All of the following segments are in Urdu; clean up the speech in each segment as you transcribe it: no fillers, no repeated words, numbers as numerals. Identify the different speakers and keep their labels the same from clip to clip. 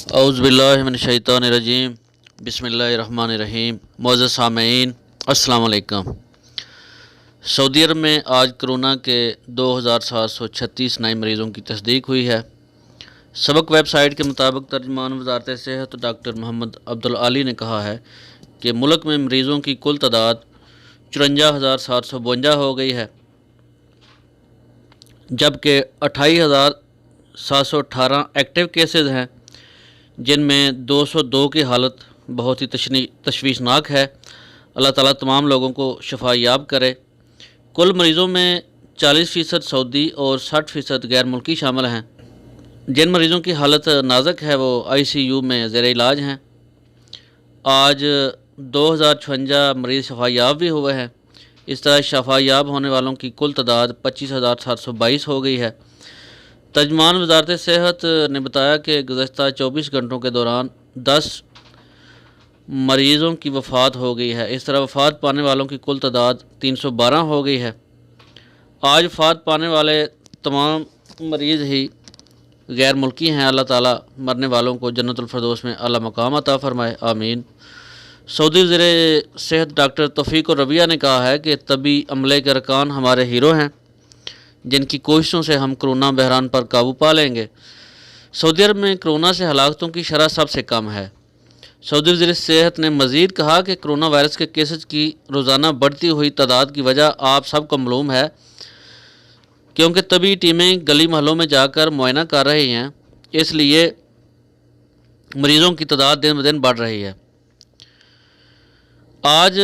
Speaker 1: اعوذ باللہ من الشیطان الرجیم بسم اللہ الرحمن الرحیم۔ معزز سامعین السلام علیکم۔ سعودی عرب میں آج کرونا کے 2736 نئے مریضوں کی تصدیق ہوئی ہے۔ سبق ویب سائٹ کے مطابق ترجمان وزارت صحت ڈاکٹر محمد عبدالعالی نے کہا ہے کہ ملک میں مریضوں کی کل تعداد 54,752 ہو گئی ہے، جبکہ 28,718 ایکٹیو کیسز ہیں، جن میں 202 کی حالت بہت ہی تشویشناک ہے۔ اللہ تعالیٰ تمام لوگوں کو شفا یاب کرے۔ کل مریضوں میں 40% سعودی اور 60% غیر ملکی شامل ہیں۔ جن مریضوں کی حالت نازک ہے وہ ICU میں زیر علاج ہیں۔ آج 2056 مریض شفا یاب بھی ہوئے ہیں۔ اس طرح شفا یاب ہونے والوں کی کل تعداد 25,722 ہو گئی ہے۔ ترجمان وزارت صحت نے بتایا کہ گزشتہ 24 گھنٹوں کے دوران 10 مریضوں کی وفات ہو گئی ہے۔ اس طرح وفات پانے والوں کی کل تعداد 312 ہو گئی ہے۔ آج وفات پانے والے تمام مریض ہی غیر ملکی ہیں۔ اللہ تعالیٰ مرنے والوں کو جنت الفردوس میں اعلیٰ مقام عطا فرمائے، آمین۔ سعودی وزیر صحت ڈاکٹر توفیق الربیہ نے کہا ہے کہ طبی عملے کے ارکان ہمارے ہیرو ہیں، جن کی کوششوں سے ہم کرونا بحران پر قابو پا لیں گے۔ سعودی عرب میں کرونا سے ہلاکتوں کی شرح سب سے کم ہے۔ سعودی وزیر صحت نے مزید کہا کہ کرونا وائرس کے کیسز کی روزانہ بڑھتی ہوئی تعداد کی وجہ آپ سب کو معلوم ہے، کیونکہ طبی ٹیمیں گلی محلوں میں جا کر معائنہ کر رہی ہیں، اس لیے مریضوں کی تعداد دن بدن بڑھ رہی ہے۔ آج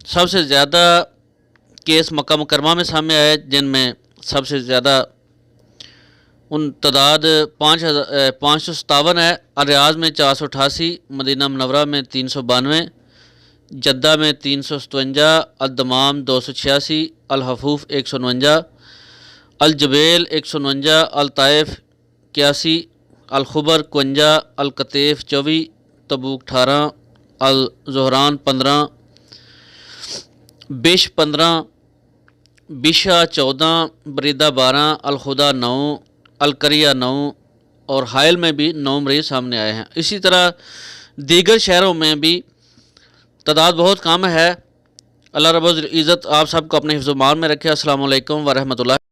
Speaker 1: سب سے زیادہ کیس مکہ مکرمہ میں سامنے آئے، جن میں سب سے زیادہ تعداد 557 ہے۔ الریاض میں 488، مدینہ منورہ میں 392، جدہ میں 357، الدمام 286، الحفوف 149، الجبیل 149، الطائف 81، الخبر 51، القطیف 24، تبوک 18، الزہران 15، بش 15، بشا 14، بریدہ 12، الخدا 9، القریہ 9 اور حائل میں بھی 9 مریض سامنے آئے ہیں۔ اسی طرح دیگر شہروں میں بھی تعداد بہت کم ہے۔ اللہ رب العزت آپ سب کو اپنے حفظ و امان میں رکھے۔ السلام علیکم ورحمۃ اللہ۔